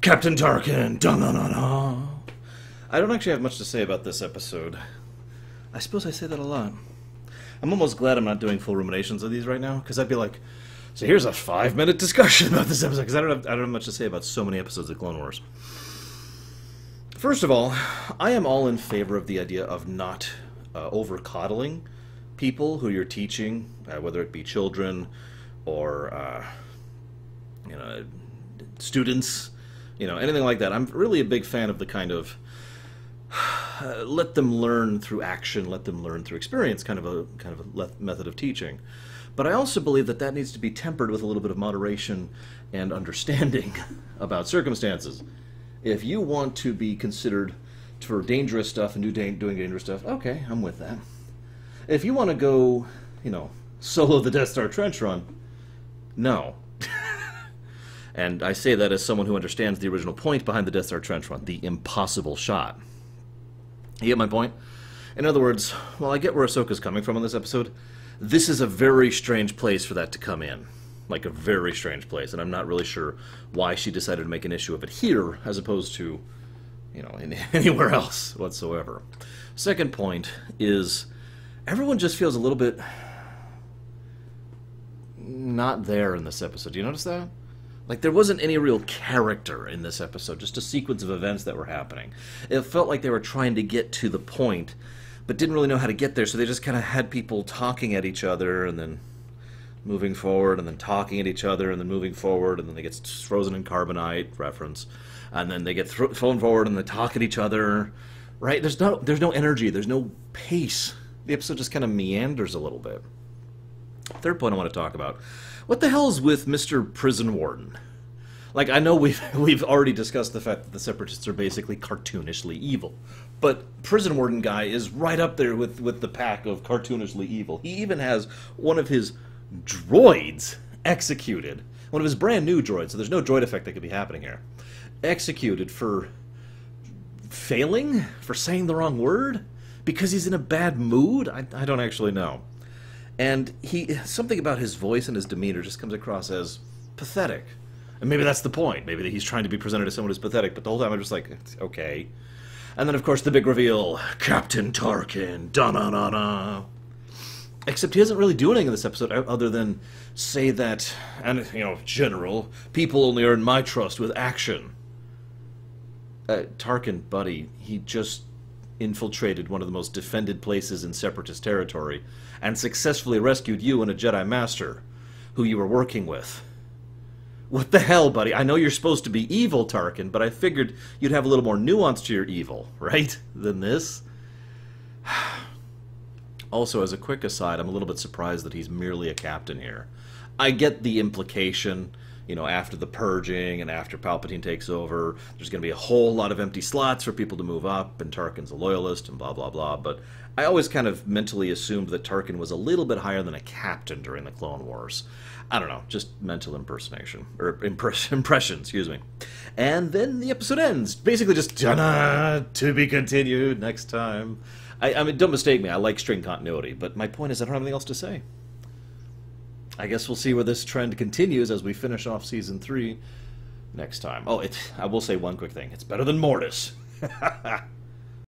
Captain Tarkin! Da-na-na-na! I don't actually have much to say about this episode. I suppose I say that a lot. I'm almost glad I'm not doing full ruminations of these right now, because I'd be like, so here's a 5-minute discussion about this episode, because I don't have much to say about so many episodes of Clone Wars. First of all, I am all in favor of the idea of not over-coddling people who you're teaching, whether it be children or students, anything like that. I'm really a big fan of the kind of let them learn through action, let them learn through experience kind of a method of teaching. But I also believe that that needs to be tempered with a little bit of moderation and understanding about circumstances. If you want to be considered for dangerous stuff and doing dangerous stuff, okay, I'm with that. If you want to go, solo the Death Star trench run, no. And I say that as someone who understands the original point behind the Death Star trench run, the impossible shot. You get my point? In other words, while I get where Ahsoka's coming from in this episode, this is a very strange place for that to come in. Like a very strange place, and I'm not really sure why she decided to make an issue of it here as opposed to, anywhere else whatsoever. Second point is everyone just feels a little bit not there in this episode. Do you notice that? Like, there wasn't any real character in this episode, just a sequence of events that were happening. It felt like they were trying to get to the point, but didn't really know how to get there, so they just kind of had people talking at each other, and then moving forward, and then talking at each other, and then moving forward, and then they get frozen in carbonite, reference, and then they get thrown forward, and they talk at each other, right? There's no energy, there's no pace. The episode just kind of meanders a little bit. Third point I want to talk about. What the hell is with Mr. Prison Warden? Like, I know we've already discussed the fact that the Separatists are basically cartoonishly evil, but Prison Warden guy is right up there with the pack of cartoonishly evil. He even has one of his droids executed, one of his brand new droids, so there's no droid effect that could be happening here, executed for failing, for saying the wrong word, because he's in a bad mood. I don't actually know. And something about his voice and his demeanor just comes across as pathetic. And maybe that's the point. Maybe that he's trying to be presented as someone who's pathetic, but the whole time I'm just like, okay. And then, of course, the big reveal, Captain Tarkin, da-na-na-na. Except he doesn't really do anything in this episode other than say that, and, General, people only earn my trust with action. Tarkin, buddy, he just infiltrated one of the most defended places in Separatist territory and successfully rescued you and a Jedi Master who you were working with. What the hell, buddy? I know you're supposed to be evil, Tarkin, but I figured you'd have a little more nuance to your evil, right? Than this. Also, as a quick aside, I'm a little bit surprised that he's merely a captain here. I get the implication, after the purging and after Palpatine takes over, there's going to be a whole lot of empty slots for people to move up, and Tarkin's a loyalist, and blah, blah, blah, but I always kind of mentally assumed that Tarkin was a little bit higher than a captain during the Clone Wars. I don't know, just mental impersonation, or impression, excuse me. And then the episode ends, basically just, to be continued next time. I mean, don't mistake me, I like string continuity, but my point is I don't have anything else to say. I guess we'll see where this trend continues as we finish off Season 3 next time. Oh, I will say one quick thing. It's better than Mortis.